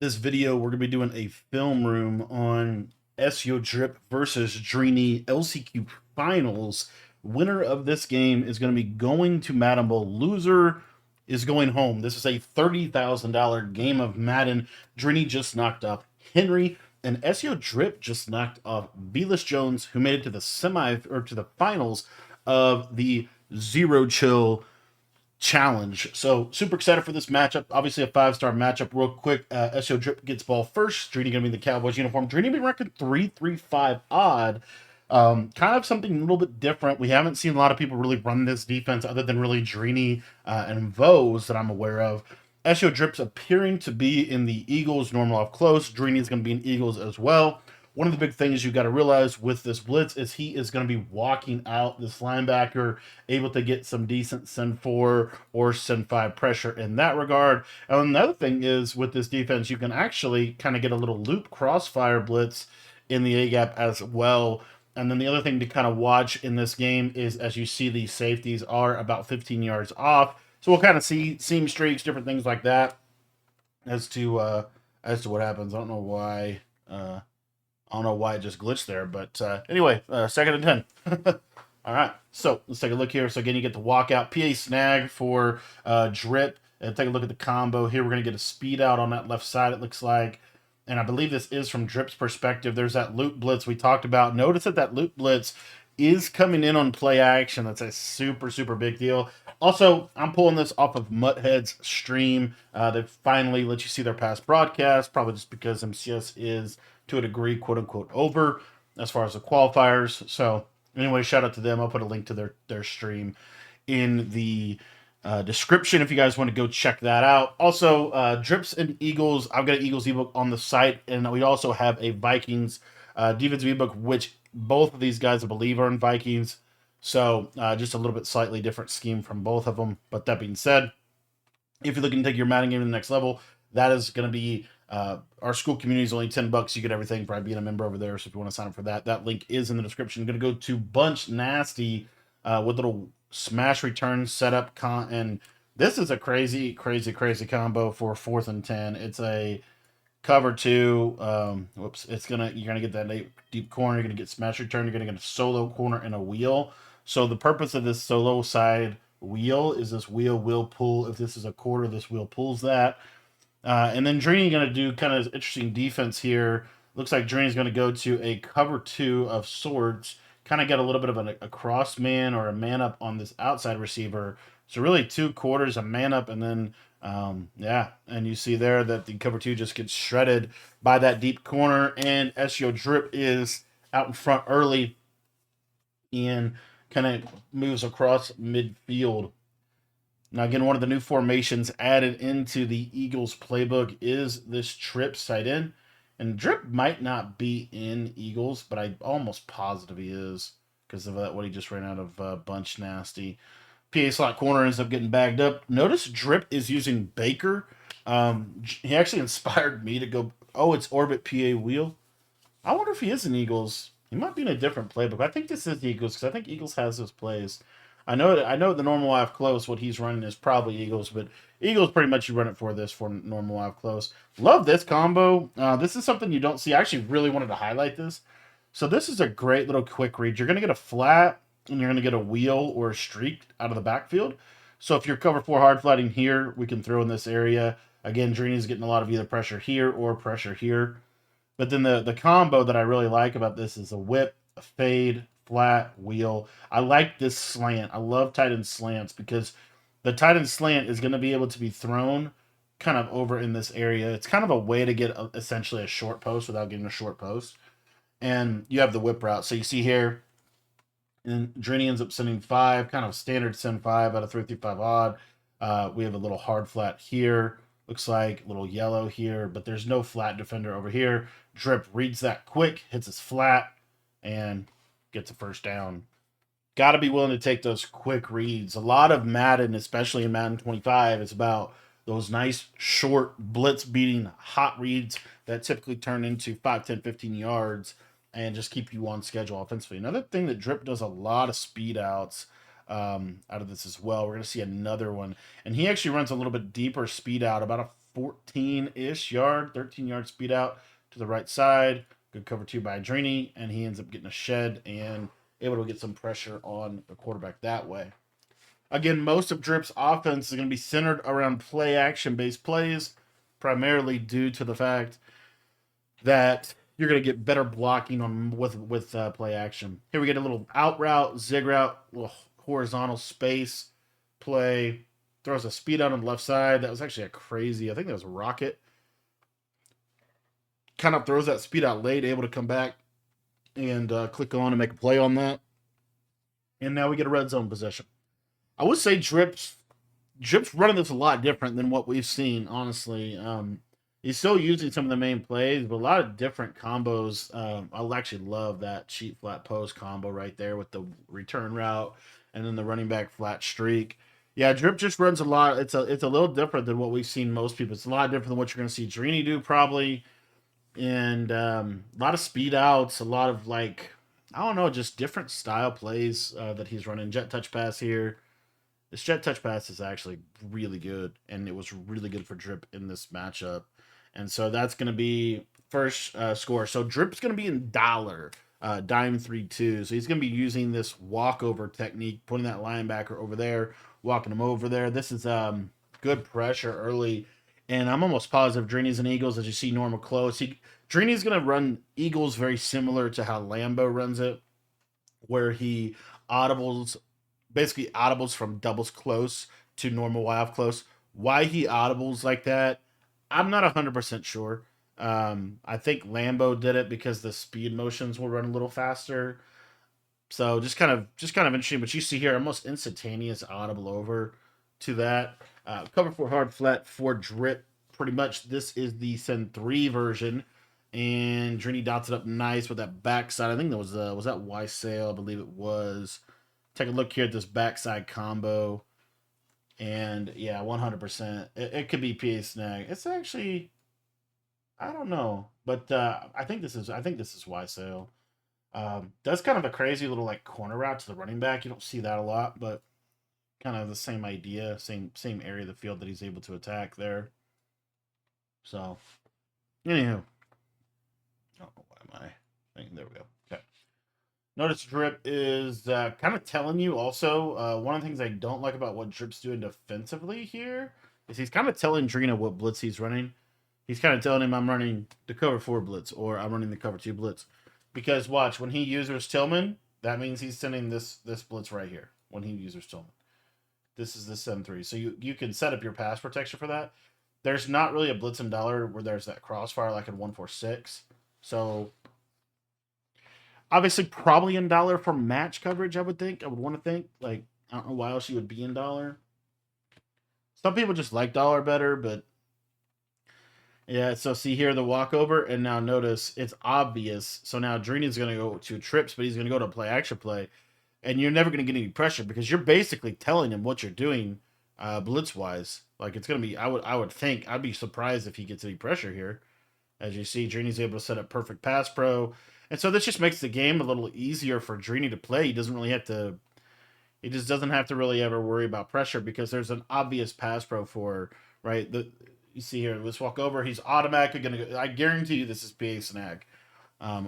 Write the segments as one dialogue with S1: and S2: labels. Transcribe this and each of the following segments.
S1: This video, we're going to be doing a film room on SEO Drip versus Drini LCQ Finals. Winner of this game is going to be going to Madden Bowl. Loser is going home. This is a $30,000 game of Madden. Drini just knocked off Henry, and SEO Drip just knocked off Velas Jones, who made it to the to the finals of the Zero Chill challenge. So super excited for this matchup. Obviously a five-star matchup. Real quick, SEO Drip gets ball first. Drini gonna be in the Cowboys uniform. Drini been ranking 3-3-5 odd. Kind of something a little bit different. We haven't seen a lot of people really run this defense other than really Drini and Vose that I'm aware of. SEO Drip's appearing to be in the Eagles normal off close. Drini is going to be in Eagles as well. One of the big things you got to realize with this blitz is he is going to be walking out this linebacker, able to get some decent send 4 or send 5 pressure in that regard. And another thing is with this defense, you can actually kind of get a little loop crossfire blitz in the A gap as well. And then the other thing to kind of watch in this game is as you see these safeties are about 15 yards off. So we'll kind of see seam streaks, different things like that as to what happens. I don't know why it just glitched there, but anyway, second and 10. All right, so let's take a look here. So again, you get the walkout PA snag for Drip. And take a look at the combo here. We're going to get a speed out on that left side, it looks like. And I believe this is from Drip's perspective. There's that loop blitz we talked about. Notice that loop blitz is coming in on play action. That's a super, super big deal. Also, I'm pulling this off of Mutthead's stream. They finally let you see their past broadcast, probably just because MCS is, to a degree, quote unquote, over as far as the qualifiers. So, anyway, shout out to them. I'll put a link to their stream in the description if you guys want to go check that out. Also, Drips and Eagles. I've got an Eagles ebook on the site, and we also have a Vikings defensive ebook, which both of these guys, I believe, are in Vikings. So just a little bit slightly different scheme from both of them. But that being said, if you're looking to take your Madden game to the next level, that is going to be our school community is only $10. You get everything by being a member over there. So if you want to sign up for that, that link is in the description. I'm going to go to Bunch Nasty with little smash return setup and this is a crazy combo for 4th and 10. It's a cover 2. You're gonna get that deep corner. You're gonna get smash return. You're gonna get a solo corner and a wheel. So the purpose of this solo side wheel is this wheel will pull. If this is a quarter, this wheel pulls that. And then Drini going to do kind of interesting defense here. Looks like Drini's going to go to a cover 2 of sorts. Kind of get a little bit of a cross man or a man up on this outside receiver. So really 2 quarters, a man up, and then, and you see there that the cover 2 just gets shredded by that deep corner. And SEO Drip is out in front early and kind of moves across midfield. Now, again, one of the new formations added into the Eagles playbook is this Trip sight in. And Drip might not be in Eagles, but I'm almost positive he is because of what he just ran out of Bunch Nasty. PA slot corner ends up getting bagged up. Notice Drip is using Baker. He actually inspired me to go, oh, it's Orbit PA Wheel. I wonder if he is in Eagles. He might be in a different playbook. I think this is Eagles because I think Eagles has those plays. I know the normal live close, what he's running is probably Eagles, but Eagles pretty much you run it for this for normal live close. Love this combo. This is something you don't see. I actually really wanted to highlight this. So this is a great little quick read. You're going to get a flat and you're going to get a wheel or a streak out of the backfield. So if you're cover 4 hard flatting here, we can throw in this area. Again, Drini's getting a lot of either pressure here or pressure here. But then the combo that I really like about this is a whip, a fade, flat, wheel. I like this slant. I love tight end slants because the tight end slant is going to be able to be thrown kind of over in this area. It's kind of a way to get essentially a short post without getting a short post. And you have the whip route. So you see here, and Drini ends up sending 5, kind of standard send 5 out of 3-5 odd. We have a little hard flat here. Looks like a little yellow here, but there's no flat defender over here. Drip reads that quick, hits his flat, and gets a first down. Got to be willing to take those quick reads. A lot of Madden, especially in Madden 25, is about those nice, short, blitz-beating, hot reads that typically turn into 5, 10, 15 yards and just keep you on schedule offensively. Another thing that Drip does a lot of speed outs out of this as well. We're going to see another one. And he actually runs a little bit deeper speed out, about a 14-ish yard, 13-yard speed out to the right side. Good cover two by Drini, and he ends up getting a shed and able to get some pressure on the quarterback that way. Again, most of Drip's offense is going to be centered around play action based plays, primarily due to the fact that you're going to get better blocking on with play action. Here we get a little out route, zig route, little horizontal space play. Throws a speed out on the left side. That was actually a crazy. I think that was a rocket. Kind of throws that speed out late, able to come back and click on and make a play on that. And now we get a red zone possession. I would say Drip's running this a lot different than what we've seen, honestly. He's still using some of the main plays, but a lot of different combos. I actually love that cheat flat post combo right there with the return route and then the running back flat streak. Yeah, Drip just runs a lot. It's a little different than what we've seen most people. It's a lot different than what you're going to see Drini do probably, and a lot of speed outs, a lot of like I don't know, just different style plays that he's running. Jet touch pass here. This jet touch pass is actually really good, and it was really good for Drip in this matchup. And so that's going to be first score. So Drip's going to be in dollar, dime 3-2. So he's going to be using this walkover technique, putting that linebacker over there, walking him over there. This is good pressure early, and I'm almost positive Drini's and Eagles, as you see normal close. Drini's going to run Eagles very similar to how Lambo runs it, where he audibles basically audibles from doubles close to normal wild close. Why he audibles like that, I'm not 100% sure. I think Lambo did it because the speed motions will run a little faster. So just kind of interesting. But you see here almost instantaneous audible over to that. Cover for hard flat for Drip. Pretty much this is the Send 3 version. And Drini dots it up nice with that backside. I think that was that Y Sail, I believe it was. Take a look here at this backside combo. And yeah, 100%. It could be PA snag. It's actually I don't know, but I think this is Y Sale. That's kind of a crazy little like corner route to the running back. You don't see that a lot, but kind of the same idea, same area of the field that he's able to attack there. So, anywho, oh, why am I? There we go. Okay. Notice Drip is kind of telling you also, one of the things I don't like about what Drip's doing defensively here is he's kind of telling Drina what blitz he's running. He's kind of telling him I'm running the cover 4 blitz or I'm running the cover 2 blitz. Because watch, when he uses Tillman, that means he's sending this blitz right here when he uses Tillman. This is the 7-3. So you can set up your pass protection for that. There's not really a blitz and dollar where there's that crossfire like in 1-4-6. So obviously, probably in dollar for match coverage, I would think. I would want to think. Like, I don't know why else you would be in dollar. Some people just like dollar better, but yeah, so see here the walkover, and now notice it's obvious. So now Drini's going to go to trips, but he's going to go to play action play, and you're never going to get any pressure because you're basically telling him what you're doing, blitz wise. Like it's going to be, I would think, I'd be surprised if he gets any pressure here. As you see, Drini's able to set up perfect pass pro. And so this just makes the game a little easier for Drini to play. He doesn't really have to. He just doesn't have to really ever worry about pressure because there's an obvious pass pro for right. You see here, let's walk over. He's automatically going to go. I guarantee you this is PA snag,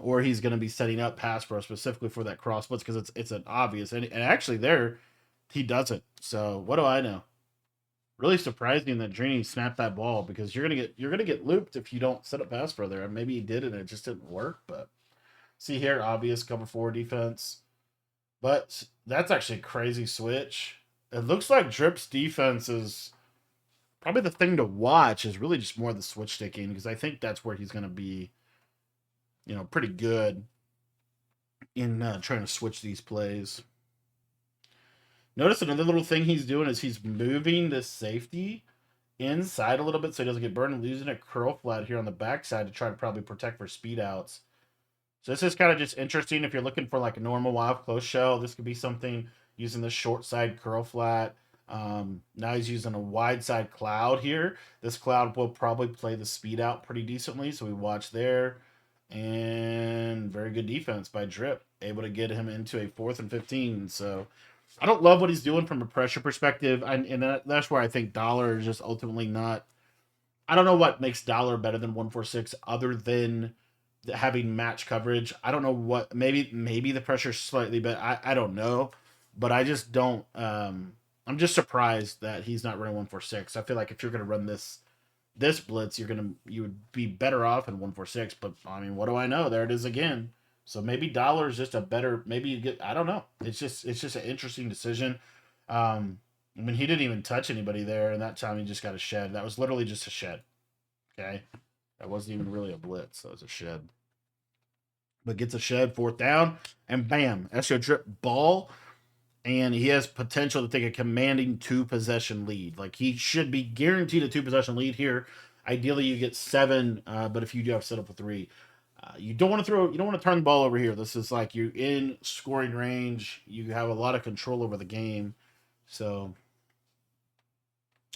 S1: or he's going to be setting up pass pro specifically for that cross blitz because it's an obvious. And actually there, he doesn't. So what do I know? Really surprising that Drini snapped that ball because you're gonna get looped if you don't set up pass pro there. And maybe he did and it just didn't work, but. See here, obvious cover 4 defense. But that's actually a crazy switch. It looks like Drip's defense is probably the thing to watch is really just more the switch sticking because I think that's where he's going to be, pretty good in trying to switch these plays. Notice another little thing he's doing is he's moving this safety inside a little bit so he doesn't get burned and losing a curl flat here on the backside to try to probably protect for speed outs. So this is kind of just interesting if you're looking for like a normal wild close shell. This could be something using the short side curl flat. Now he's using a wide side cloud here. This cloud will probably play the speed out pretty decently. So we watch there. And very good defense by Drip. Able to get him into a 4th and 15. So I don't love what he's doing from a pressure perspective. And that's where I think dollar is just ultimately not I don't know what makes Dollar better than 146 other than having match coverage. I don't know what, maybe the pressure's slightly, but I don't know. But I just don't. I'm just surprised that he's not running 146. I feel like if you're gonna run this blitz, you would be better off in 146. But I mean, what do I know? There it is again. So maybe Dollar is just a better. Maybe you get. I don't know. It's just an interesting decision. I mean, he didn't even touch anybody there, and that time he just got a shed. That was literally just a shed. Okay, that wasn't even really a blitz. That was a shed. But gets a shed, fourth down, and bam, that's your drip ball. And he has potential to take a commanding two possession lead. Like he should be guaranteed a two possession lead here. Ideally, you get seven, but if you do have set up for three, you don't want to throw. You don't want to turn the ball over here. This is like you're in scoring range. You have a lot of control over the game. So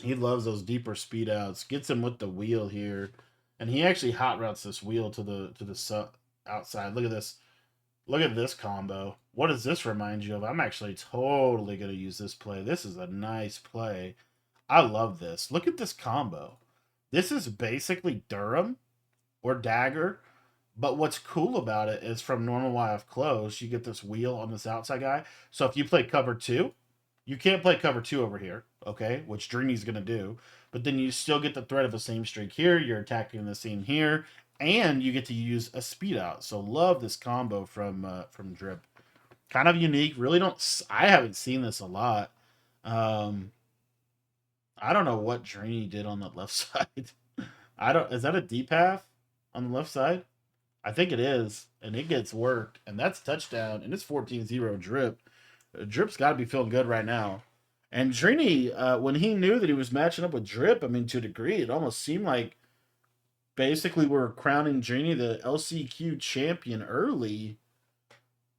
S1: he loves those deeper speed outs. Gets him with the wheel here, and he actually hot routes this wheel to the outside. Look at this. Look at this combo. What does this remind you of? I'm actually totally going to use this play. This is a nice play. I love this. Look at this combo. This is basically Durham or Dagger. But what's cool about it is from normal YF close, you get this wheel on this outside guy. So if you play cover two, you can't play cover two over here, okay? Which Dreamy's going to do. But then you still get the threat of a seam streak here. You're attacking the seam here, and you get to use a speed out. So love this combo from Drip. Kind of unique. Really don't. I haven't seen this a lot. Um, I don't know what Dreamy did on the left side. I don't. Is that a deep half on the left side? I think it is, and it gets worked, and that's touchdown, and it's 14-0 Drip. Drip's got to be feeling good right now. And Drini, when he knew that he was matching up with Drip, I mean, to a degree, it almost seemed like basically we're crowning Drini the LCQ champion early.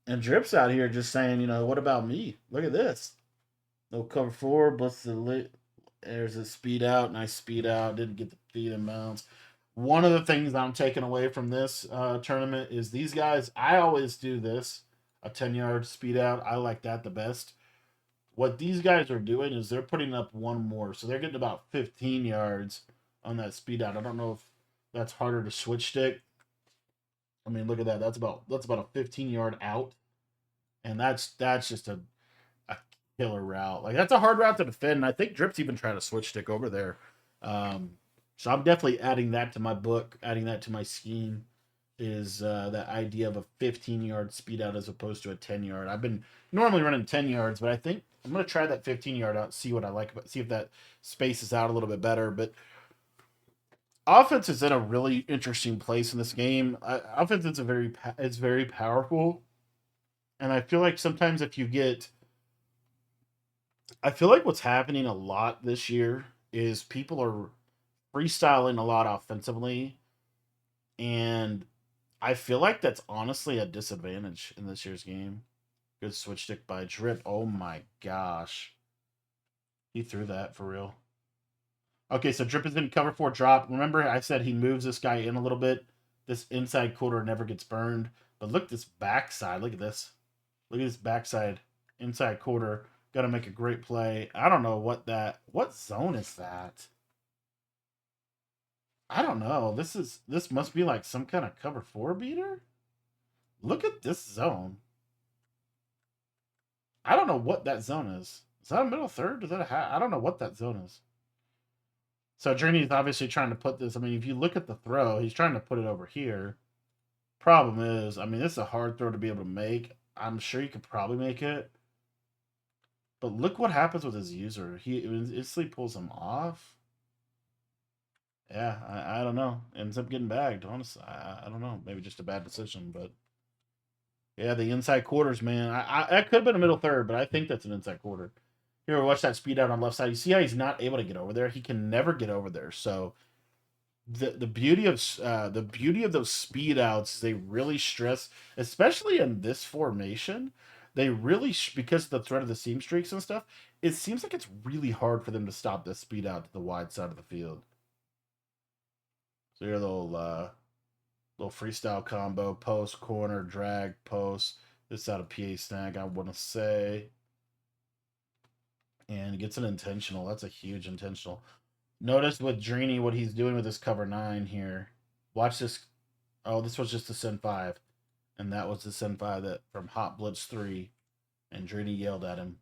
S1: And Drip's out here just saying, what about me? Look at this. No cover four, blitz the lit. There's a speed out, nice speed out. Didn't get the feed in bounds. One of the things I'm taking away from this tournament is these guys. I always do this, a 10-yard speed out. I like that the best. What these guys are doing is they're putting up one more, so they're getting about 15 yards on that speed out. I don't know if that's harder to switch stick. I mean, look at that. That's about a 15-yard out, and that's just a killer route. Like that's a hard route to defend. And I think Drip's even trying to switch stick over there. Um, so I'm definitely adding that to my book, adding that to my scheme. Is that idea of a 15-yard speed out as opposed to a 10-yard? I've been normally running 10 yards, but I think I'm gonna try that 15-yard out, see what I like, but see if that spaces out a little bit better. But offense is in a really interesting place in this game. Offense is it's very powerful, and I feel like sometimes if you get I feel like what's happening a lot this year is people are freestyling a lot offensively, and I feel like that's honestly a disadvantage in this year's game. Good switch stick by Drip. Oh my gosh. He threw that for real. Okay, so Drip is in cover four drop. Remember, I said he moves this guy in a little bit. This inside quarter never gets burned. But look at this backside. Look at this. Look at this backside. Inside quarter. Got to make a great play. I don't know what zone is that? I don't know. This must be like some kind of cover four beater. Look at this zone. I don't know what that zone is. Is that a middle third? Is that a hat? I don't know what that zone is. So Journey is obviously trying to put this. I mean, if you look at the throw, he's trying to put it over here. Problem is, I mean, this is a hard throw to be able to make. I'm sure you could probably make it. But look what happens with his user. He instantly pulls him off. Yeah, I don't know. Ends up getting bagged, honestly. I don't know. Maybe just a bad decision, but yeah, the inside quarters, man. That could have been a middle third, but I think that's an inside quarter. Here, watch that speed out on left side. You see how he's not able to get over there? He can never get over there. So the beauty of those speed outs, they really stress, especially in this formation. They really because of the threat of the seam streaks and stuff. It seems like it's really hard for them to stop this speed out to the wide side of the field. So here, little freestyle combo, post, corner, drag, post. This out of PA snag, I want to say. And he gets an intentional. That's a huge intentional. Notice with Drini what he's doing with this cover 9 here. Watch this. Oh, this was just the Sin 5. And that was the Sin 5 that from Hot Blitz 3. And Drini yelled at him.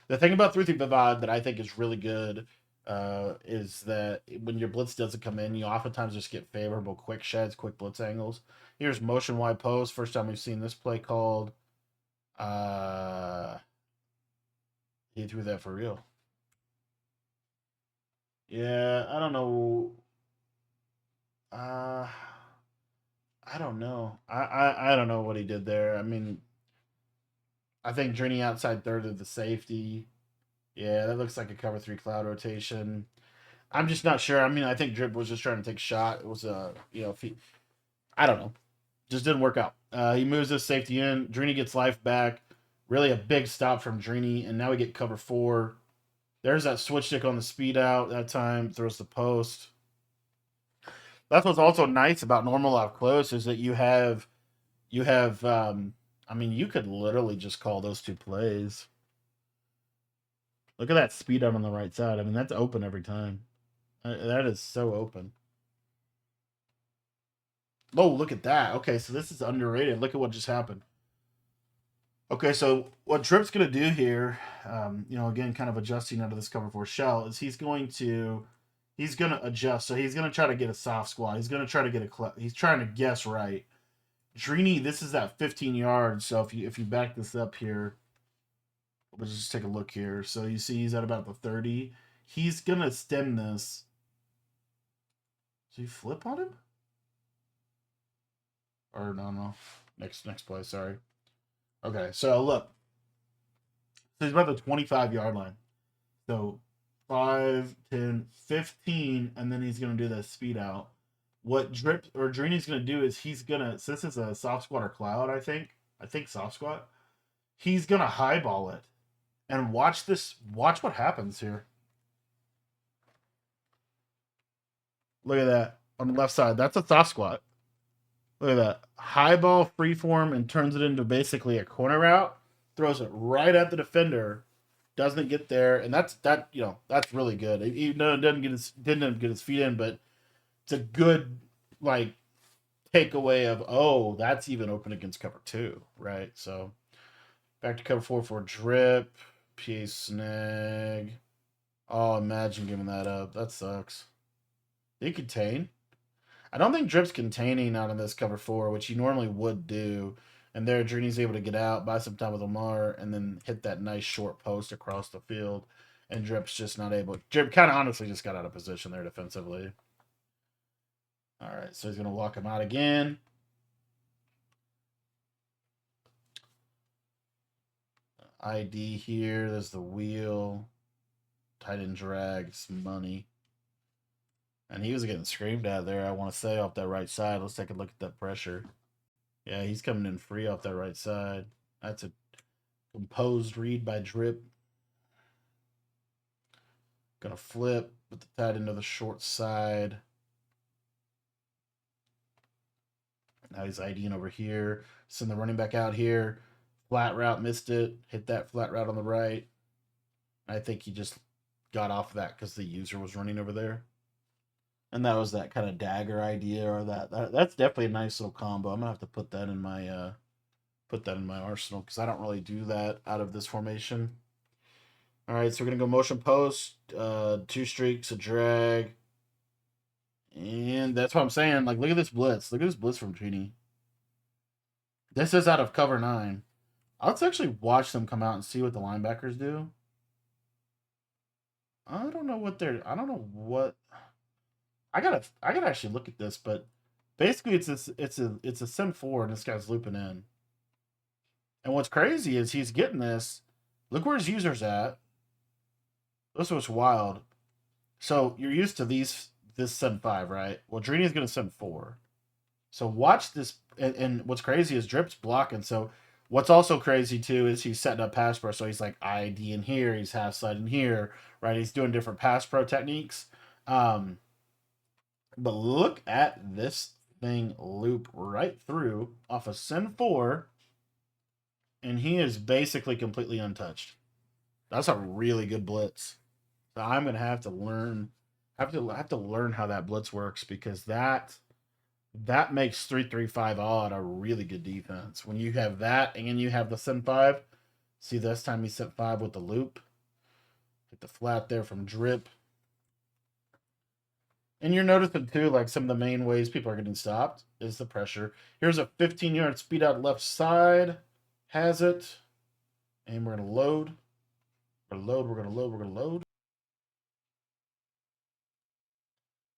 S1: The thing about 3-3-5 that I think is really good is that when your blitz doesn't come in, you oftentimes just get favorable quick sheds, quick blitz angles. Here's motion wide post. First time we've seen this play called. He threw that for real. Yeah, I don't know. Uh, I don't know. I don't know what he did there. I mean, I think Drini outside third of the safety. Yeah, that looks like a cover 3 cloud rotation. I'm just not sure. I mean, I think Drip was just trying to take a shot. It was if he, I don't know, just didn't work out. He moves this safety in. Drini gets life back. Really a big stop from Drini, and now we get cover 4. There's that switch stick on the speed out that time. Throws the post. That's what's also nice about normal up close is that you have. I mean, you could literally just call those 2 plays. Look at that speed out on the right side. I mean, that's open every time. That is so open. Oh, look at that. Okay, so this is underrated. Look at what just happened. Okay, so what Drip's going to do here, again, kind of adjusting out of this cover 4 shell, is he's going to adjust. So he's going to try to get a soft squat. He's going to try to get he's trying to guess right. Drini, this is at 15 yards. So if you back this up here, let's just take a look here. So you see he's at about the 30. He's going to stem this. So you flip on him? Or no. Next play, sorry. Okay, so look. So he's about the 25-yard line. So 5, 10, 15, and then he's going to do that speed out. What Drip or Drini's going to do is he's going to, so this is a soft squat or cloud, I think soft squat. He's going to highball it. And watch what happens here. Look at that on the left side. That's a soft squat. Look at that. High ball freeform and turns it into basically a corner route. Throws it right at the defender. Doesn't get there, and that's really good. Even though it didn't get his feet in, but it's a good takeaway of that's even open against cover 2, right? So back to cover 4 for Drip. PA snag. Oh, imagine giving that up. That sucks. He contain. I don't think Drip's containing out of this cover 4, which he normally would do. And there, Drini's able to get out, buy some time with Omar, and then hit that nice short post across the field. And Drip's just not able. Drip kind of honestly just got out of position there defensively. All right, so he's going to walk him out again. ID here. There's the wheel. Tight end drags money. And he was getting screamed at there, I want to say, off that right side. Let's take a look at that pressure. Yeah, he's coming in free off that right side. That's a composed read by Drip. Gonna flip with the tight end to the short side. Now he's IDing over here. Send the running back out here. Flat route, missed it. Hit that flat route on the right. I think he just got off of that because the user was running over there. And that was that kind of dagger idea, or that's definitely a nice little combo. I'm gonna have to put that in my arsenal because I don't really do that out of this formation. All right, so we're gonna go motion post, 2 streaks, a drag, and that's what I'm saying. Look at this blitz. Look at this blitz from Drini. This is out of cover 9. Let's actually watch them come out and see what the linebackers do. I don't know what. I gotta actually look at this, but basically it's a Sim 4 and this guy's looping in. And what's crazy is he's getting this. Look where his user's at. This was wild. So you're used to this Sim 5, right? Well, Drini's gonna Sim 4. So watch this, and what's crazy is Drip's blocking. So what's also crazy too is he's setting up pass pro. So he's like ID in here, he's half side in here, right? He's doing different pass pro techniques. But look at this thing loop right through off of Sin 4, and he is basically completely untouched. That's a really good blitz. So I'm going to have to learn I have to learn how that blitz works because that makes 3-3-5 odd a really good defense. When you have that and you have the send five, see this time he sent five with the loop, hit the flat there from drip. And you're noticing too, like some of the main ways people are getting stopped is the pressure. Here's a 15-yard speed out left side, has it, and we're gonna load. We're gonna load. We're gonna load. We're gonna load.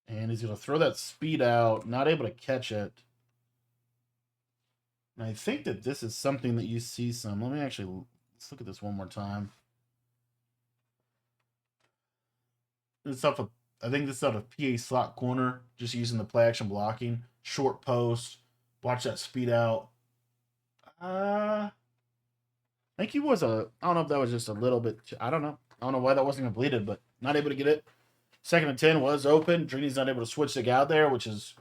S1: And he's gonna throw that speed out, not able to catch it. And I think that this is something that you see some. Let me actually let's look at this one more time. This off of, I think this is out of PA slot corner, just using the play action blocking, short post. Watch that speed out. I think he was a. I don't know if that was just a little bit. I don't know. I don't know why that wasn't completed, but not able to get it. Second and 10 was open. Drini's not able to switch the guy out there, which is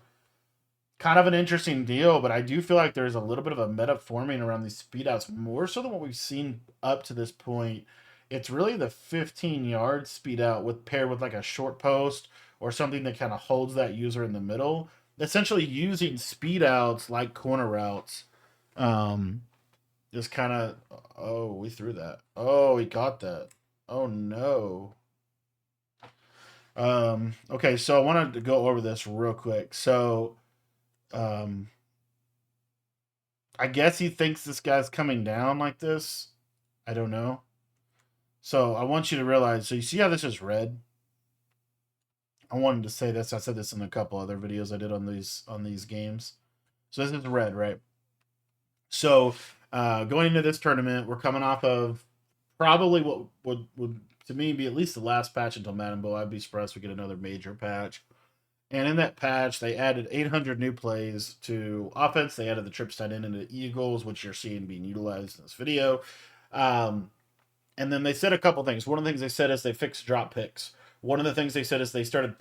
S1: kind of an interesting deal, but I do feel like there's a little bit of a meta forming around these speed outs, more so than what we've seen up to this point. It's really the 15-yard speed out with paired with like a short post or something that kind of holds that user in the middle. Essentially using speed outs like corner routes. Just kind of, oh, we threw that. Oh, we got that. Oh no. Okay, so I wanted to go over this real quick. So um, I guess he thinks this guy's coming down like this. I don't know. So I want you to realize. So you see how this is red? I wanted to say this. I said this in a couple other videos I did on these games. So this is red, right? So going into this tournament, we're coming off of probably what would to me be at least the last patch until Madden Bowl. I'd be surprised if we get another major patch. And in that patch, they added 800 new plays to offense. They added the trips tight end into the Eagles, which you're seeing being utilized in this video. Um, and then they said a couple things. One of the things they said is they fixed drop picks. One of the things they said is they started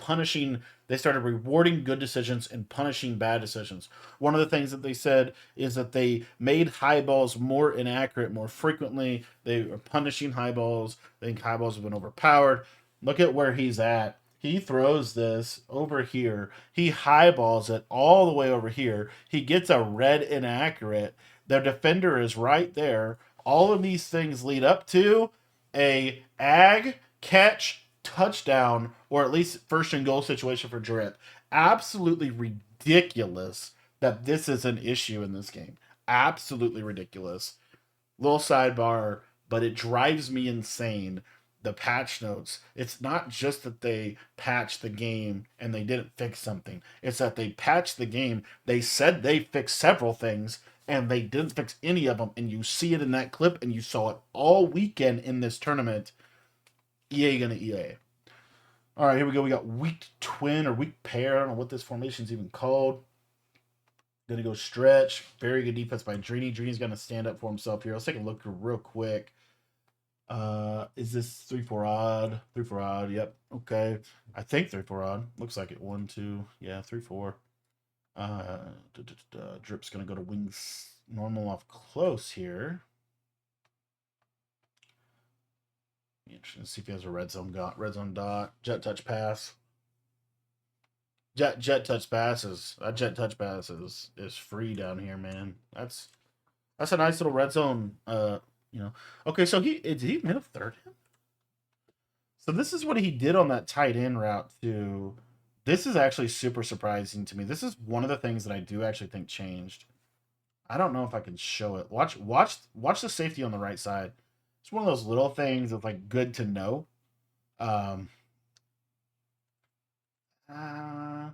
S1: rewarding good decisions and punishing bad decisions. One of the things that they said is that they made high balls more inaccurate more frequently. They are punishing high balls. They think high balls have been overpowered. Look at where he's at. He throws this over here. He highballs it all the way over here. He gets a red inaccurate. Their defender is right there. All of these things lead up to a ag catch touchdown, or at least first and goal situation for Drip. Absolutely ridiculous that this is an issue in this game. Absolutely ridiculous. Little sidebar, but it drives me insane. The patch notes. It's not just that they patched the game and they didn't fix something. It's that they patched the game. They said they fixed several things and they didn't fix any of them. And you see it in that clip and you saw it all weekend in this tournament. EA gonna EA. All right, here we go. We got weak twin or weak pair. I don't know what this formation's even called. Gonna go stretch. Very good defense by Drini. Drini's gonna stand up for himself here. Let's take a look real quick. Is this 3-4 odd? 3-4 odd. Yep. Okay. I think 3-4 odd. Looks like it. 1, 2. Yeah, 3-4. Drip's gonna go to wings normal off close here. Interesting to see if he has a red zone dot. Jet touch pass. Jet touch pass is free down here, man. That's a nice little red zone. Okay, so did he middle third him? So this is what he did on that tight end route too. This is actually super surprising to me. This is one of the things that I do actually think changed. I don't know if I can show it. Watch the safety on the right side. It's one of those little things that's like good to know. Um, uh,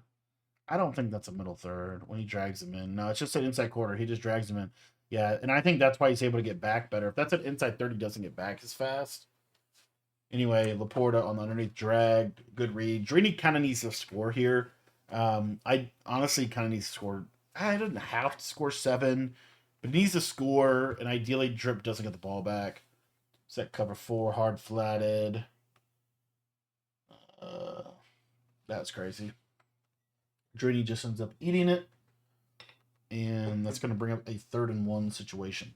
S1: I don't think that's a middle third when he drags him in. No, it's just an inside quarter. He just drags him in. Yeah, and I think that's why he's able to get back better. If that's an inside third, he doesn't get back as fast. Anyway, Laporta on the underneath drag. Good read. Drini kind of needs to score here. I honestly kind of need to score. I didn't have to score 7, but needs to score, and ideally Drip doesn't get the ball back. Set cover 4, hard flatted. That's crazy. Drini just ends up eating it. And that's going to bring up a 3rd and 1 situation.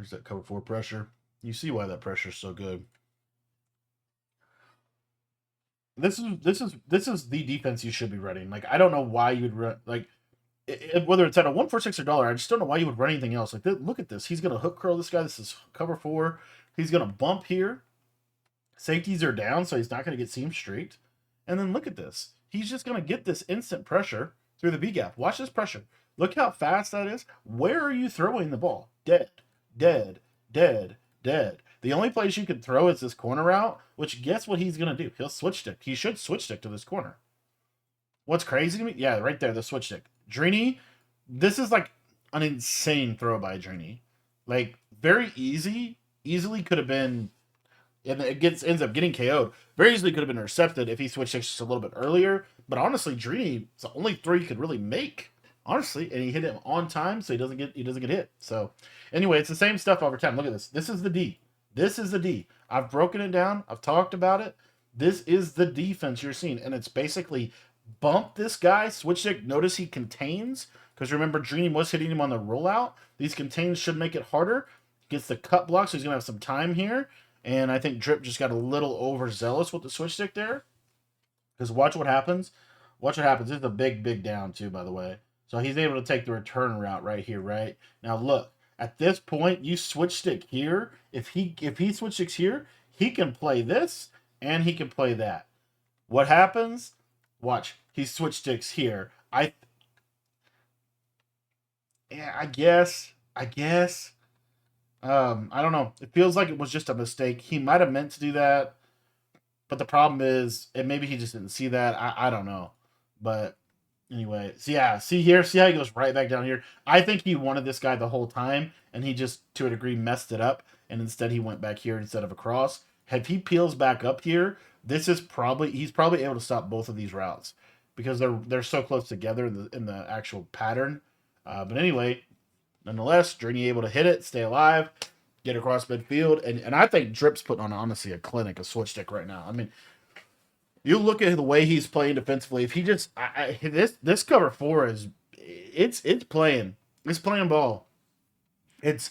S1: There's that cover 4 pressure. You see why that pressure is so good. This is the defense you should be running. Like, I don't know why you would run, like, whether it's at a 146 or dollar. I just don't know why you would run anything else. Like, look at this. He's gonna hook curl this guy. This is cover 4. He's gonna bump here. Safeties are down, so he's not gonna get seam streaked. And then look at this. He's just gonna get this instant pressure through the B gap. Watch this pressure. Look how fast that is. Where are you throwing the ball? Dead, dead, dead, dead. The only place you can throw is this corner route, which guess what he's going to do? He'll switch stick. He should switch stick to this corner. What's crazy to me? Yeah, right there, the switch stick. Drini, this is like an insane throw by Drini. Like, very easily could have been, and it ends up getting KO'd. Very easily could have been intercepted if he switched sticks just a little bit earlier. But honestly, Drini, it's the only throw he could really make. Honestly, and he hit him on time, so he doesn't get hit. So anyway, it's the same stuff over time. Look at this. This is the D. This is the D. I've broken it down. I've talked about it. This is the defense you're seeing, and it's basically bump this guy, switch stick. Notice he contains, because remember, Dream was hitting him on the rollout. These contains should make it harder. Gets the cut block, so he's gonna have some time here. And I think Drip just got a little overzealous with the switch stick there. Because watch what happens. Watch what happens. This is a big down too, by the way. So he's able to take the return route right here, right? Now look, at this point, you switch stick here. If he switch sticks here, he can play this and he can play that. What happens? Watch, he switch sticks here. I guess. I don't know. It feels like it was just a mistake. He might have meant to do that, but the problem is, and maybe he just didn't see that. I don't know, but anyway, so yeah, see here, see how he goes right back down here. I think he wanted this guy the whole time, and he just, to a degree, messed it up, and instead he went back here instead of across. If he peels back up here, he's probably able to stop both of these routes because they're so close together in the actual pattern. But anyway, nonetheless, Journey able to hit it, stay alive, get across midfield, and I think Drip's putting on honestly a clinic, a switch stick right now. I mean, you look at the way he's playing defensively. If he just this cover 4 is it's playing ball. It's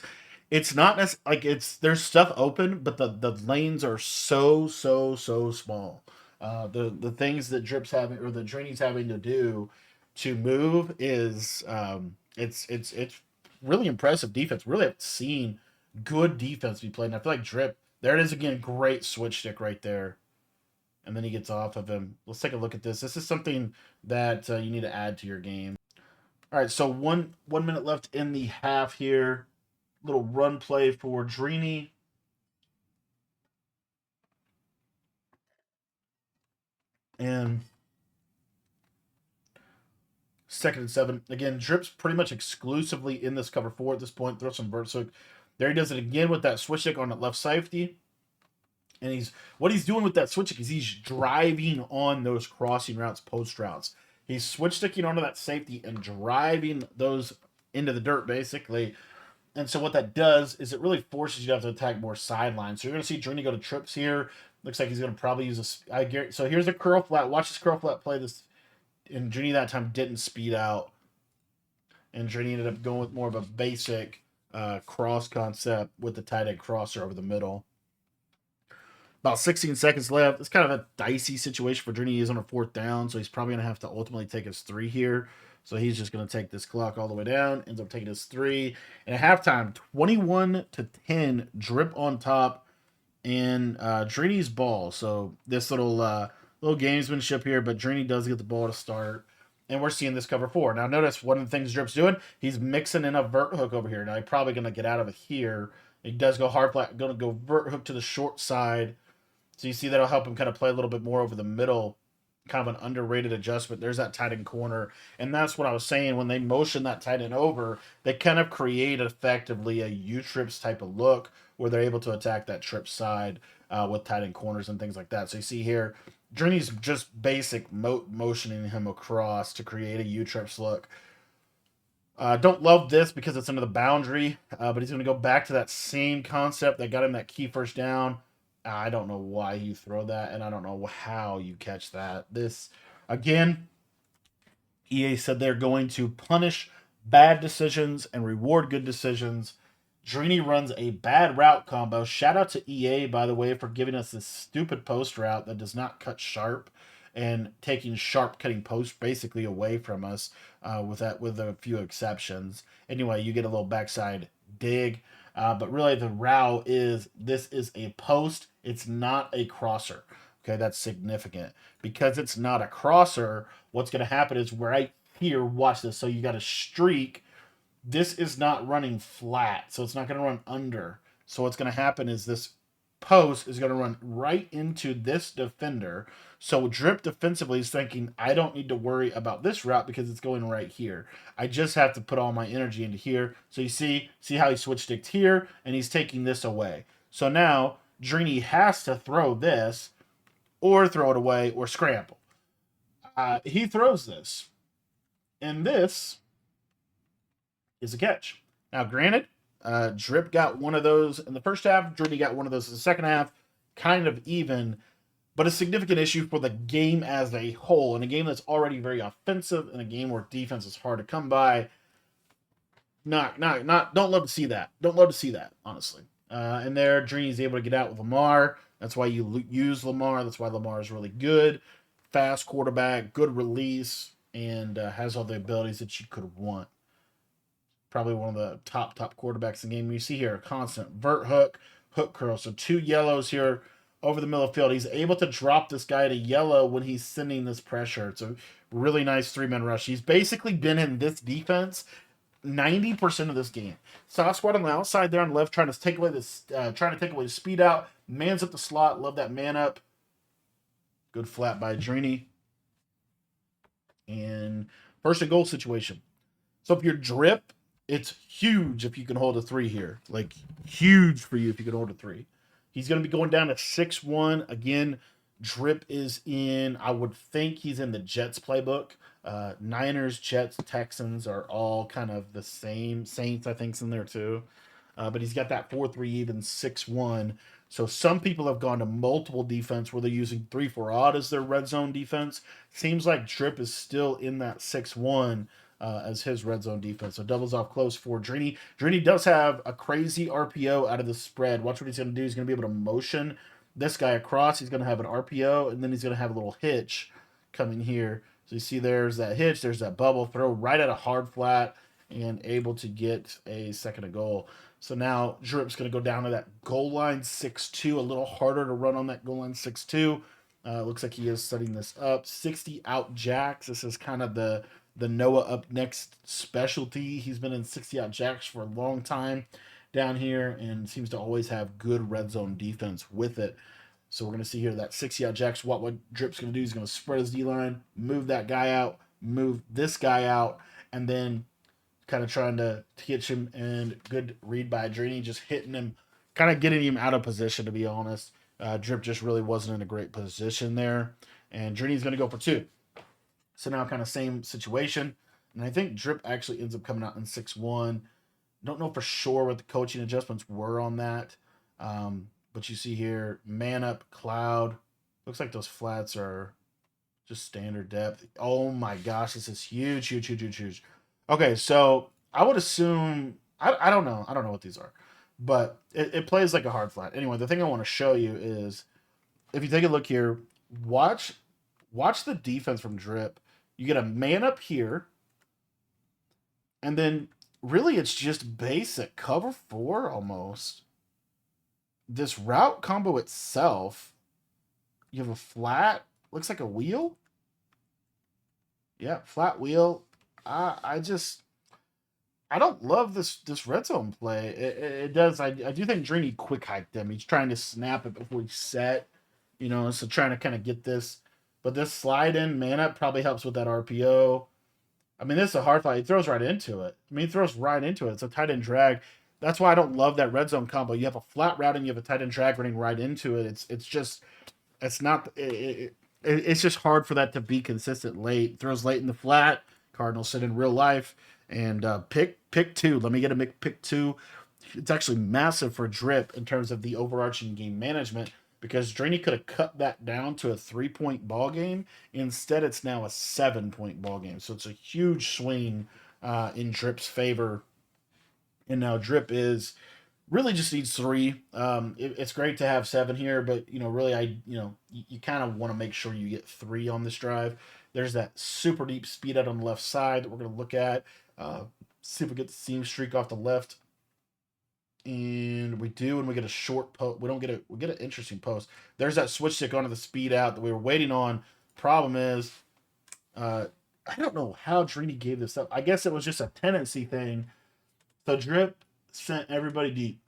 S1: not like there's stuff open, but the lanes are so small. The things that Drip's having or the Drainy's having to do to move is it's really impressive defense. Really have seen good defense be played. And I feel like Drip, there it is again, great switch stick right there. And then he gets off of him. Let's take a look at this. This is something that you need to add to your game. All right, so 1 minute left in the half here. Little run play for Drini. And 2nd and 7. Again, Drip's pretty much exclusively in this cover 4 at this point. Throw some vert hook. There he does it again with that switch stick on that left safety. And what he's doing with that switch stick is he's driving on those crossing routes, post routes. He's switch sticking onto that safety and driving those into the dirt, basically. And so what that does is it really forces you to have to attack more sidelines. So you're going to see Journey go to trips here. Looks like he's going to probably use so here's a curl flat. Watch this curl flat play this. And Journey that time didn't speed out. And Journey ended up going with more of a basic cross concept with the tight end crosser over the middle. About 16 seconds left. It's kind of a dicey situation for Journey. He is on a 4th down, so he's probably going to have to ultimately take his 3 here. So he's just going to take this clock all the way down. Ends up taking his 3. And at halftime, 21-10, Drip on top, and Drini's ball. So this little gamesmanship here, but Drini does get the ball to start. And we're seeing this cover 4. Now notice one of the things Drip's doing, he's mixing in a vert hook over here. Now he's probably going to get out of it here. He does go hard flat, going to go vert hook to the short side. So you see that'll help him kind of play a little bit more over the middle. Kind of an underrated adjustment. There's that tight end corner. And that's what I was saying. When they motion that tight end over, they kind of create effectively a U-trips type of look where they're able to attack that trip side with tight end corners and things like that. So you see here, Journey's just basic motioning him across to create a U-trips look. Don't love this because it's under the boundary, but he's going to go back to that same concept that got him that key first down. I don't know why you throw that, and I don't know how you catch that. This, again, EA said they're going to punish bad decisions and reward good decisions. Drini runs a bad route combo. Shout out to EA, by the way, for giving us this stupid post route that does not cut sharp and taking sharp cutting post basically away from us with a few exceptions. Anyway, you get a little backside dig. But really, the route is this is a post. It's not a crosser. Okay, that's significant. Because it's not a crosser, what's going to happen is right here, watch this. So you got a streak. This is not running flat, so it's not going to run under. So what's going to happen is this post is going to run right into this defender. So Drip defensively is thinking, I don't need to worry about this route because it's going right here. I just have to put all my energy into here. So you see how he switch sticked here, and he's taking this away. So now Drini has to throw this, or throw it away, or scramble. He throws this, and this is a catch. Now, granted, Drip got one of those in the first half. Drini got one of those in the second half. Kind of even, but a significant issue for the game as a whole. In a game that's already very offensive, in a game where defense is hard to come by. Don't love to see that. Don't love to see that, honestly. And there, Drini's able to get out with Lamar. That's why you use Lamar. That's why Lamar is really good. Fast quarterback, good release, and has all the abilities that you could want. Probably one of the top quarterbacks in the game. You see here a constant vert hook, hook curl. So 2 yellows here over the middle of the field. He's able to drop this guy to yellow when he's sending this pressure. It's a really nice 3-man rush. He's basically been in this defense 90% of this game. Soft squad on the outside there on the left, trying to take away the speed out. Man's up the slot. Love that man up. Good flat by Drini. And first and goal situation. So if you're Drip, it's huge if you can hold a 3 here. Like, huge for you if you can hold a 3. He's going to be going down to 6-1. Again, Drip is in, I would think he's in the Jets playbook. Niners, Jets, Texans are all kind of the same. Saints, I think, is in there too. But he's got that 4-3 even 6-1. So some people have gone to multiple defense where they're using 3-4 odd as their red zone defense. Seems like Drip is still in that 6-1 as his red zone defense. So doubles off close for Drini. Drini does have a crazy RPO out of the spread. Watch what he's going to do. He's going to be able to motion this guy across. He's going to have an RPO, and then he's going to have a little hitch coming here. So you see there's that hitch. There's that bubble throw right at a hard flat and able to get a second of goal. So now Drip's going to go down to that goal line 6-2. A little harder to run on that goal line 6-2. Looks like he is setting this up. 60 out jacks. This is kind of the Noah up next specialty. He's been in 60 out jacks for a long time down here and seems to always have good red zone defense with it. So we're going to see here that 60 out jacks. What Drip's going to do, he's going to spread his D line, move that guy out, move this guy out, and then kind of trying to hitch him. And good read by Drini, just hitting him, kind of getting him out of position, to be honest. Drip just really wasn't in a great position there. And Drini's going to go for 2. So now kind of same situation. And I think Drip actually ends up coming out in 6-1. Don't know for sure what the coaching adjustments were on that. But you see here, man up, cloud. Looks like those flats are just standard depth. Oh my gosh, this is huge, huge, huge, huge, huge. Okay, so I would assume, I don't know. I don't know what these are. But it plays like a hard flat. Anyway, the thing I want to show you is, if you take a look here, watch the defense from Drip. You get a man up here, and then really it's just basic cover 4 almost. This route combo itself, you have a flat, looks like a wheel. Yeah, flat wheel. I don't love this red zone play. It does. I do think Drini quick hiked him. He's trying to snap it before he's set, so trying to kind of get this. But this slide in man up probably helps with that RPO. I mean, this is a hard fight. He throws right into it. He throws right into it. It's a tight end drag. That's why I don't love that red zone combo. You have a flat route and you have a tight end drag running right into it. It's just hard for that to be consistent late. Throws late in the flat. Cardinals sit in real life and pick 2. Let me get a pick 2. It's actually massive for Drip in terms of the overarching game management, because Drini could have cut that down to a 3-point ball game. Instead, it's now a 7-point ball game. So it's a huge swing in Drip's favor And now Drip is really just needs 3. It's great to have 7 here, but really, you kind of want to make sure you get 3 on this drive. There's that super deep speed out on the left side that we're going to look at. See if we get the seam streak off the left, and we do, and we get a short post. We get an interesting post. There's that switch stick onto the speed out that we were waiting on. Problem is, I don't know how Drini gave this up. I guess it was just a tendency thing. So Drip sent everybody deep.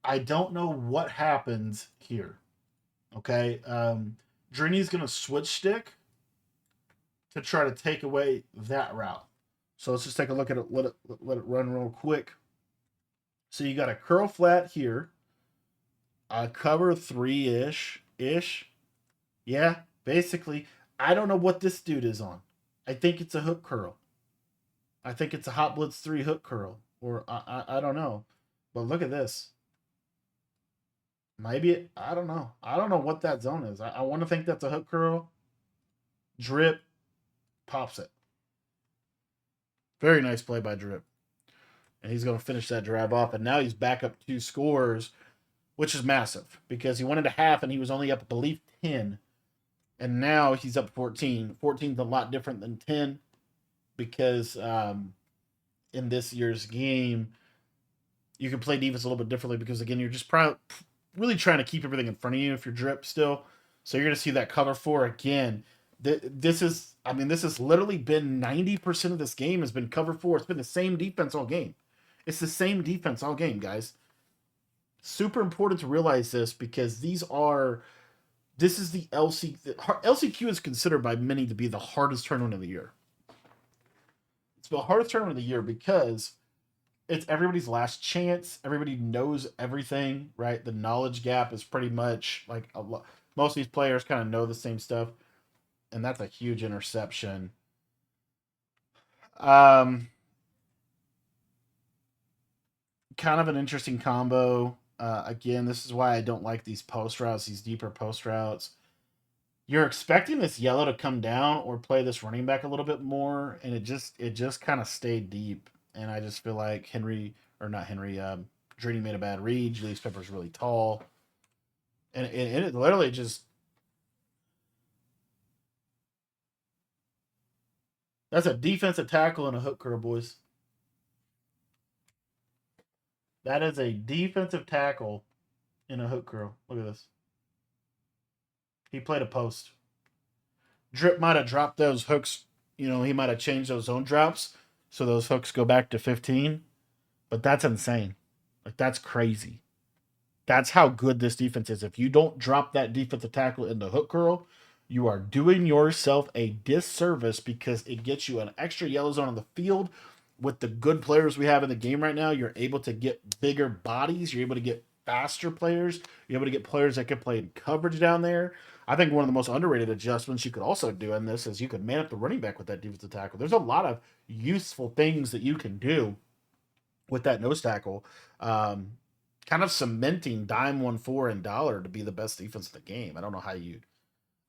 S1: I don't know what happens here. Okay. Drini's going to switch stick to try to take away that route. So let's just take a look at it. Let it run real quick. So you got a curl flat here. A cover 3-ish. Yeah, basically. I don't know what this dude is on. I think it's a hook curl. I think it's a Hot Blitz 3 hook curl. Or I don't know. But look at this. Maybe, I don't know. I don't know what that zone is. I want to think that's a hook curl. Drip pops it. Very nice play by Drip. And he's going to finish that drive off. And now he's back up 2 scores, which is massive. Because he went into half and he was only up, I believe, 10. And now he's up 14. 14 is a lot different than 10. Because in this year's game, you can play defense a little bit differently. Because, again, you're just really trying to keep everything in front of you if you're Drip still. So you're going to see that cover 4 again. This has literally been 90% of this game has been cover 4. It's been the same defense all game. It's the same defense all game, guys. Super important to realize this because this is the LCQ is considered by many to be the hardest tournament of the year. It's the hardest tournament of the year because it's everybody's last chance. Everybody knows everything, right? The knowledge gap is pretty much like most of these players kind of know the same stuff. And that's a huge interception. Kind of an interesting combo. Again, this is why I don't like these post routes, these deeper post routes. You're expecting this yellow to come down or play this running back a little bit more, and it just kind of stayed deep. And I just feel like Drini made a bad read. Julius Pepper's really tall. And it literally just... That's a defensive tackle and a hook curl, boys. That is a defensive tackle in a hook curl. Look at this. He played a post. Drip might have dropped those hooks. He might have changed those zone drops so those hooks go back to 15. But that's insane. Like, that's crazy. That's how good this defense is. If you don't drop that defensive tackle in the hook curl, you are doing yourself a disservice because it gets you an extra yellow zone on the field. With the good players we have in the game right now, you're able to get bigger bodies. You're able to get faster players. You're able to get players that can play in coverage down there. I think one of the most underrated adjustments you could also do in this is you could man up the running back with that defensive tackle. There's a lot of useful things that you can do with that nose tackle. Kind of cementing Dime 1-4 and Dollar to be the best defense in the game. I don't know how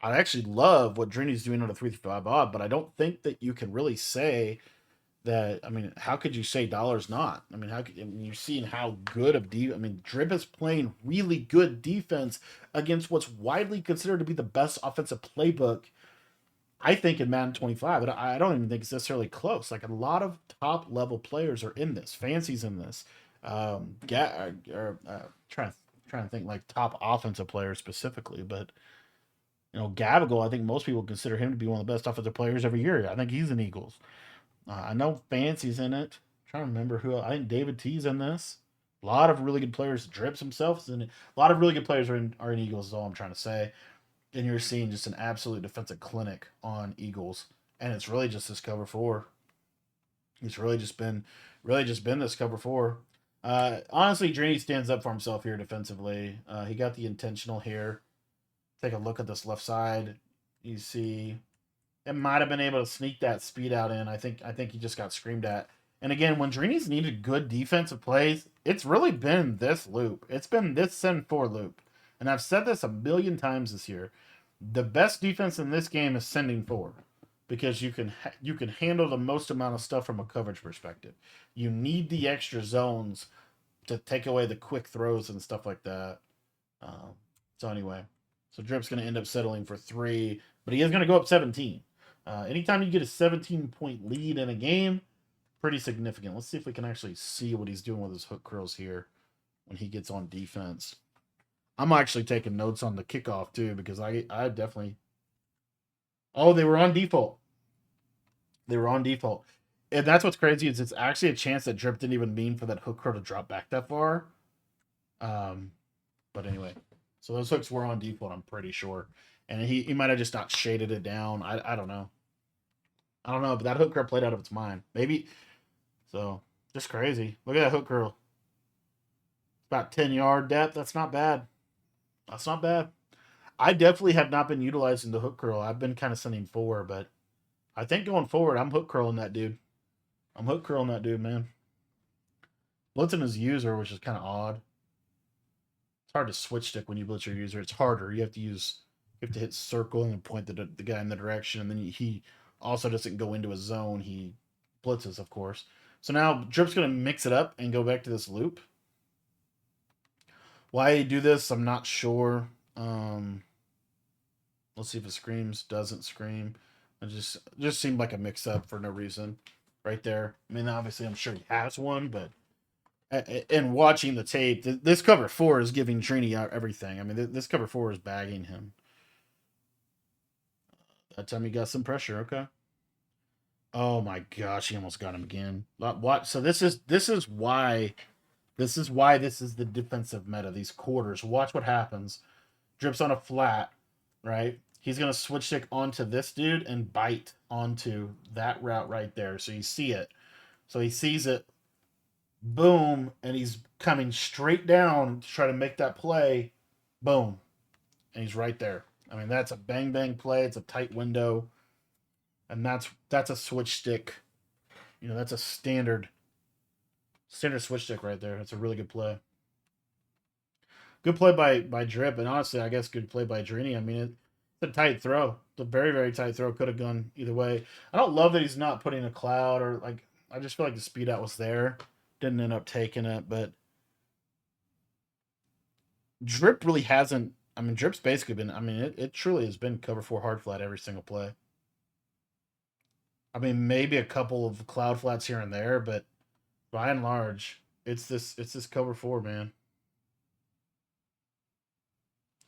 S1: I actually love what Drini's doing on a 3-5 odd, but I don't think that you can really say that. I mean, how could you say Dollar's not? I mean, you're seeing how good of Drip is playing really good defense against what's widely considered to be the best offensive playbook, I think, in Madden 25. I don't even think it's necessarily close. Like, a lot of top level players are in this. Fancy's in this. Trying to think like top offensive players specifically, but Gavigal, I think most people consider him to be one of the best offensive players every year. I think he's in Eagles. I know Fancy's in it. I'm trying to remember who. I think David T's in this. A lot of really good players. Drips himself is in it. A lot of really good players are in Eagles. Is all I'm trying to say. And you're seeing just an absolute defensive clinic on Eagles, and it's really just this cover 4. It's really just been this cover 4. Honestly, Drini stands up for himself here defensively. He got the intentional here. Take a look at this left side. You see, it might have been able to sneak that speed out in. I think he just got screamed at. And again, when Drini's needed good defensive plays, it's really been this loop. It's been this send 4 loop. And I've said this a million times this year. The best defense in this game is sending 4. because you can handle the most amount of stuff from a coverage perspective. You need the extra zones to take away the quick throws and stuff like that. Um, so anyway, so Drip's going to end up settling for 3, but he is going to go up 17. Anytime you get a 17-point lead in a game, pretty significant. Let's see if we can actually see what he's doing with his hook curls here when he gets on defense. I'm actually taking notes on the kickoff too because I definitely. Oh, they were on default. They were on default. And that's what's crazy is it's actually a chance that Drip didn't even mean for that hook curl to drop back that far. But anyway, so those hooks were on default, I'm pretty sure. And he might have just not shaded it down. I don't know. I don't know, but that hook curl played out of its mind. Maybe. So, just crazy. Look at that hook curl. About 10-yard depth. That's not bad. That's not bad. I definitely have not been utilizing the hook curl. I've been kind of sending 4, but I think going forward, I'm hook curling that dude. I'm hook curling that dude, man. Blitzing his user, which is kind of odd. It's hard to switch stick when you blitz your user. It's harder. You have to hit circle and point the guy in the direction, and then he also doesn't go into a zone. He blitzes, of course. So now Drip's going to mix it up and go back to this loop. Why he do this, I'm not sure. Let's see if it screams. Doesn't scream. It just seemed like a mix up for no reason, right there. I mean, obviously, I'm sure he has one, but and watching the tape, this cover 4 is giving Trini everything. I mean, this cover 4 is bagging him. That time he got some pressure. Okay. Oh my gosh, he almost got him again. What? So this is why this is the defensive meta. These quarters. Watch what happens. Drips on a flat, right? He's gonna switch stick onto this dude and bite onto that route right there. So you see it. So he sees it. Boom, and he's coming straight down to try to make that play. Boom, and he's right there. I mean, that's a bang bang play. It's a tight window, and that's a switch stick. You know, that's a standard switch stick right there. That's a really good play. Good play by Drip, and honestly, I guess good play by Drini. I mean, it's a tight throw. It's a very very tight throw. Could have gone either way. I don't love that he's not putting a cloud or like. I just feel like the speed out was there. Didn't end up taking it, but Drip really hasn't. I mean, Drip's basically been. I mean, it truly has been cover 4 hard flat every single play. I mean, maybe a couple of cloud flats here and there, but by and large, it's this cover 4, man.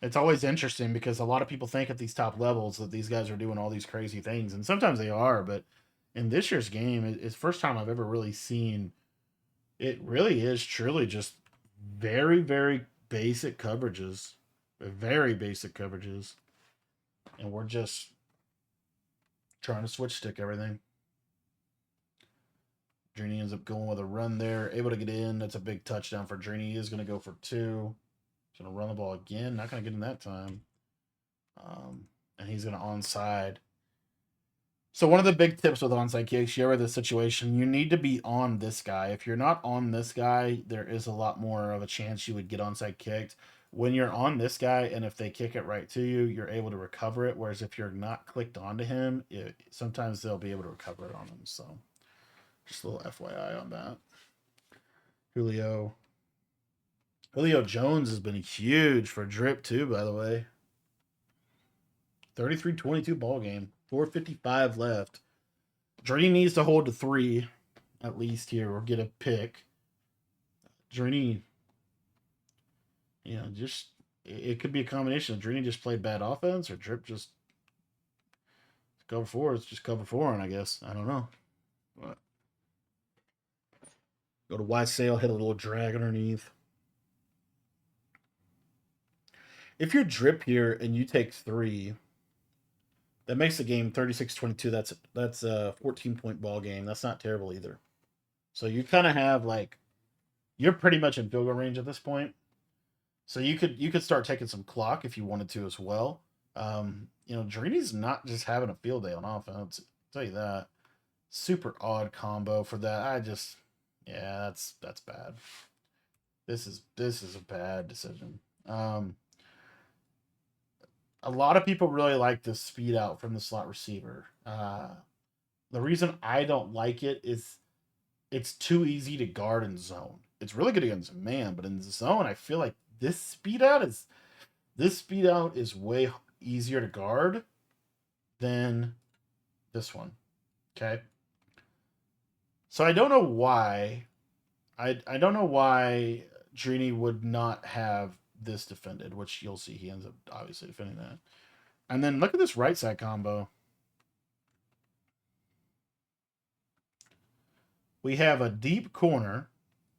S1: It's always interesting because a lot of people think at these top levels that these guys are doing all these crazy things, and sometimes they are. But in this year's game, it's the first time I've ever really seen. It really is truly just very very basic coverages, very basic coverages, and we're just trying to switch stick everything. Drini ends up going with a run there, able to get in. That's a big touchdown for Drini. He is going to go for 2. He's going to run the ball again. Not going to get in that time. And he's going to onside. So one of the big tips with onside kicks, you ever the situation, you need to be on this guy. If you're not on this guy, there is a lot more of a chance you would get onside kicked. When you're on this guy, and if they kick it right to you, you're able to recover it. Whereas if you're not clicked onto him, sometimes they'll be able to recover it on him. So just a little FYI on that. Julio Jones has been huge for Drip too, by the way. 33-22 ball game. 4:55 left. Drini needs to hold to 3 at least here or get a pick. Drini, just it could be a combination. Drini just played bad offense or Drip just cover 4. It's just cover 4, and I guess I don't know. But go to wide sail, hit a little drag underneath. If you're Drip here and you take 3, that makes the game 36-22. That's a 14-point ball game. That's not terrible either. So you kind of have like you're pretty much in field goal range at this point. So you could start taking some clock if you wanted to as well. Drini's not just having a field day on offense. I'll tell you that. Super odd combo for that. That's bad. This is a bad decision. A lot of people really like this speed out from the slot receiver. The reason I don't like it is it's too easy to guard in zone. It's really good against man, but in zone, I feel like this speed out is way easier to guard than this one. Okay. So I don't know why. I don't know why Drini would not have this defended, which you'll see he ends up obviously defending that. And then look at this right side combo. We have a deep corner,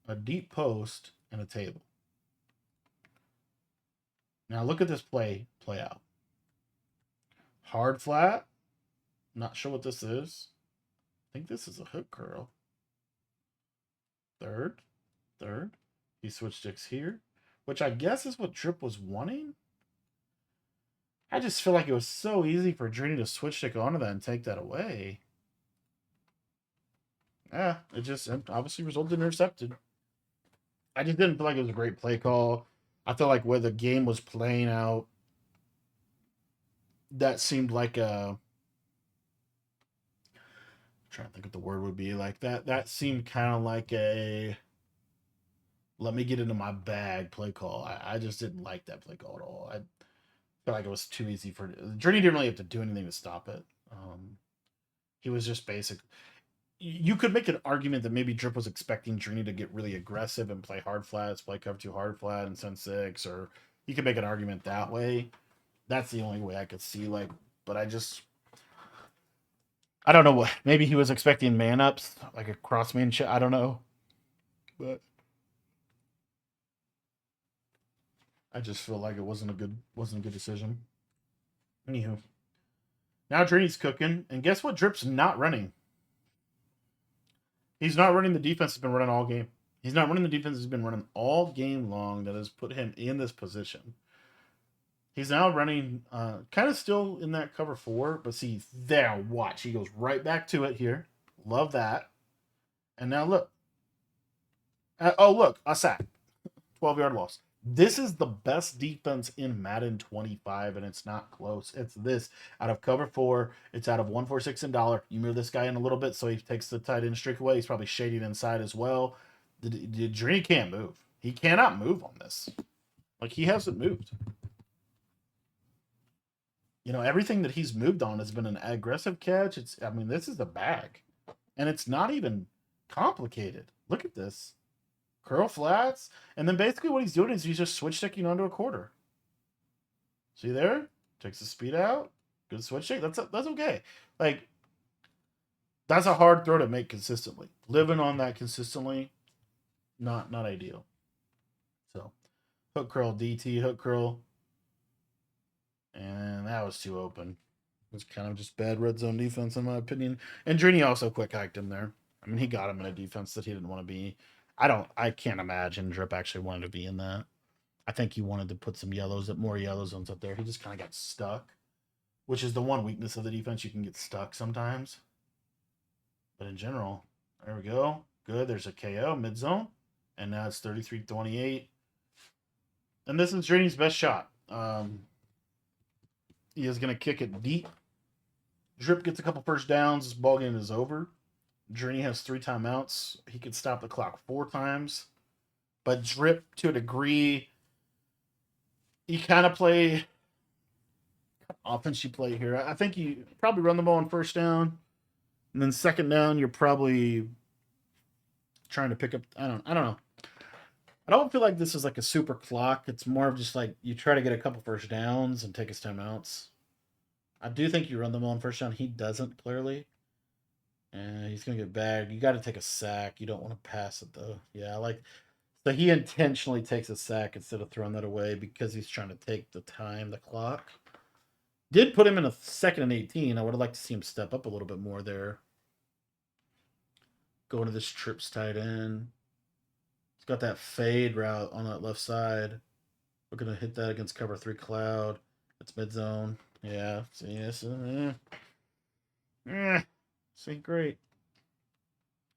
S1: a deep post, and a table. Now look at this play out. Hard flat. Not sure what this is. I think this is a hook curl. Third. He switched sticks here, which I guess is what Drip was wanting. I just feel like it was so easy for Drini to switch stick onto that and take that away. Yeah, it just obviously resulted in intercepted. I just didn't feel like it was a great play call. I felt like where the game was playing out, that seemed like a. I'm trying to think what the word would be like that. That seemed kind of like a. Let me get into my bag play call. I just didn't like that play call at all. I feel like it was too easy for. Drini didn't really have to do anything to stop it. He was just basic. You could make an argument that maybe Drip was expecting Drini to get really aggressive and play hard flats, play cover 2 hard flat and send 6, or you could make an argument that way. That's the only way I could see. But I don't know what. Maybe he was expecting man ups, like a cross man shit. I don't know, but I just feel like it wasn't a good decision. Anywho, now Drini's cooking, and guess what? Drip's not running. He's not running the defense he's been running all game. He's not running the defense he's been running all game long that has put him in this position. He's now running kind of still in that cover 4, but see, there, watch. He goes right back to it here. Love that. And now look. Look, a sack. 12-yard loss. This is the best defense in Madden 25, and it's not close. It's this out of cover 4. It's out of 146 and dollar. You move this guy in a little bit, so he takes the tight end streak away. He's probably shading inside as well. The Drini can't move. He cannot move on this. Like, he hasn't moved. Everything that he's moved on has been an aggressive catch. This is the bag. And it's not even complicated. Look at this. Curl flats. And then basically what he's doing is he's just switch sticking onto a quarter. See there? Takes the speed out. Good switch stick. That's okay. Like, that's a hard throw to make consistently. Living on that consistently, not ideal. So, hook curl, DT, hook curl. And that was too open. It was kind of just bad red zone defense, in my opinion. And Drini also quick hiked him there. He got him in a defense that he didn't want to be. I can't imagine Drip actually wanted to be in that. I think he wanted to put more yellow zones up there. He just kind of got stuck, which is the one weakness of the defense. You can get stuck sometimes. But in general, there we go. Good. There's a KO mid zone. And now it's 33-28. And this is Drini's best shot. He is going to kick it deep. Drip gets a couple first downs. This ball game is over. Drini has 3 timeouts. He could stop the clock 4 times. But Drip, to a degree, he kind of play offense you play here. I think you probably run the ball on first down. And then second down, you're probably trying to pick up. I don't know. I don't feel like this is like a super clock. It's more of just like you try to get a couple first downs and take his timeouts. I do think you run them on first down. He doesn't, clearly. And he's going to get bagged. You got to take a sack. You don't want to pass it, though. Yeah, so he intentionally takes a sack instead of throwing that away because he's trying to take the clock. Did put him in a 2nd and 18. I would have liked to see him step up a little bit more there. Going to this trips tight end. Got that fade route on that left side. We're going to hit that against cover 3 cloud. It's mid zone. Yeah. See, this see, great.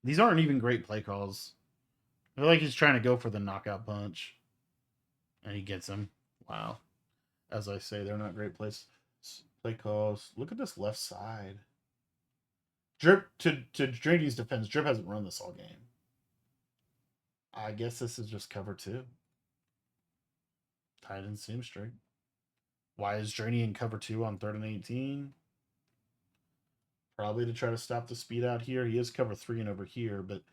S1: These aren't even great play calls. I feel like he's trying to go for the knockout punch. And he gets him. Wow. As I say, they're not great plays. Play calls. Look at this left side. Drip to Drinky's defense. Drip hasn't run this all game. I guess this is just cover two. Tight end seam straight. Why is Draney in cover two on 3rd and 18? Probably to try to stop the speed out here. He is cover three and over here, but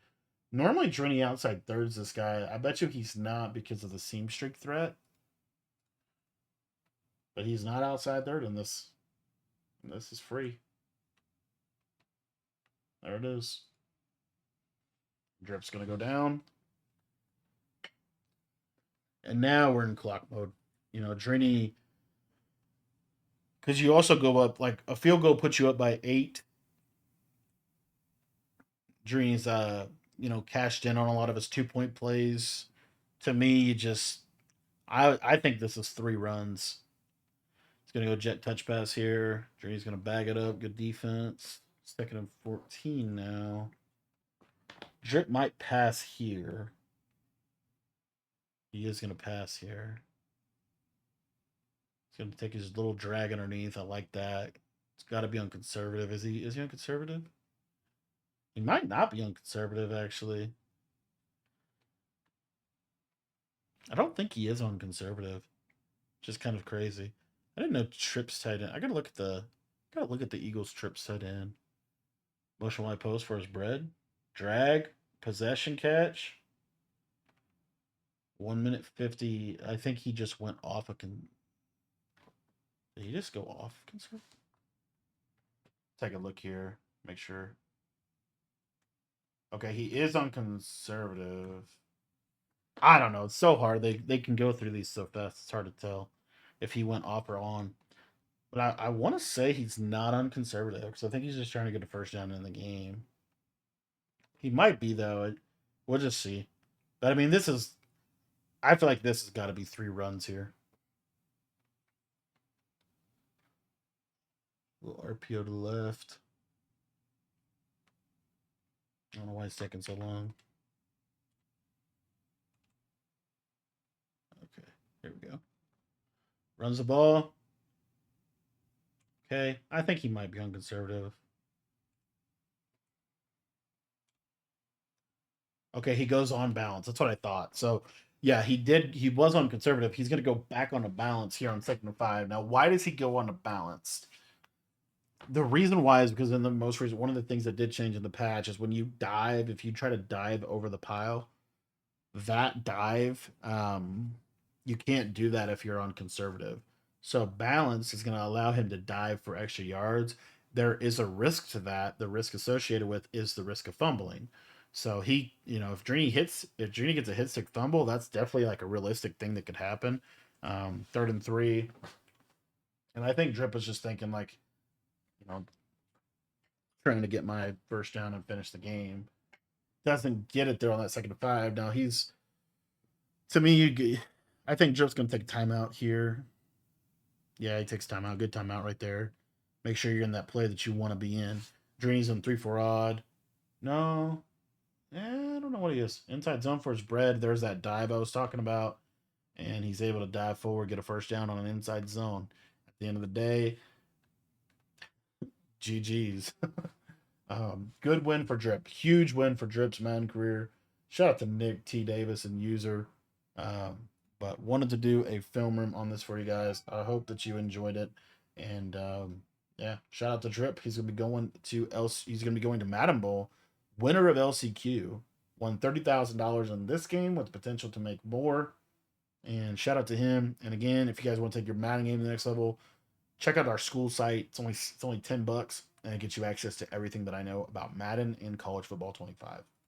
S1: normally Draney outside thirds this guy. I bet you he's not because of the seam streak threat. But he's not outside third in this. And this is free. There it is. Drip's going to go down. And now we're in clock mode. You know, Draney, because you also go up, like a field goal puts you up by 8. Draney's, cashed in on a lot of his 2-point plays. To me, I think this is 3 runs. He's going to go jet touch pass here. Draney's going to bag it up. Good defense. 2nd and 14 now. Drip might pass here. He is going to pass here. He's going to take his little drag underneath. I like that. It's got to be on conservative. Is he on conservative? He might not be on conservative, actually. I don't think he is on conservative. Just kind of crazy. I didn't know trips tight end. I gotta look at the Eagles trips tight end. Motion wide post for his bread. Drag. Possession catch. 1 minute 50. I think he just went off a Did he just go off conservative? Take a look here. Make sure. Okay, he is on conservative. I don't know. It's so hard. They can go through these so fast. It's hard to tell if he went off or on. But I want to say he's not on conservative because I think he's just trying to get a first down in the game. He might be, though. We'll just see. But, I mean, I feel like this has got to be 3 runs here. A little RPO to the left. I don't know why it's taking so long. Okay, here we go. Runs the ball. Okay, I think he might be on conservative. Okay, he goes on balance. That's what I thought. So, yeah, he did. He was on conservative. He's going to go back on a balance here on 2nd and 5. Now, why does he go on a balance? The reason why is because in the most recent, one of the things that did change in the patch is when you dive, if you try to dive over the pile, that dive, you can't do that if you're on conservative. So balance is going to allow him to dive for extra yards. There is a risk to that. The risk associated with is the risk of fumbling. So if Drini gets a hit stick fumble, that's definitely like a realistic thing that could happen. 3rd and 3, and I think Drip was just thinking like, trying to get my first down and finish the game. Doesn't get it there on that 2nd and 5. Now I think Drip's gonna take a timeout here. Yeah, he takes timeout. Good timeout right there. Make sure you're in that play that you want to be in. Drini's on 3-4 odd. No. I don't know what he is. Inside zone for his bread. There's that dive I was talking about. And he's able to dive forward, get a first down on an inside zone. At the end of the day, GG's. Good win for Drip. Huge win for Drip's Madden career. Shout out to Nick T. Davis and User. But wanted to do a film room on this for you guys. I hope that you enjoyed it. And shout out to Drip. He's gonna be going to Madden Bowl. Winner of LCQ. Won $30,000 in this game with the potential to make more. And shout out to him. And again, if you guys want to take your Madden game to the next level, check out our school site. It's only $10 and it gets you access to everything that I know about Madden and college football 25.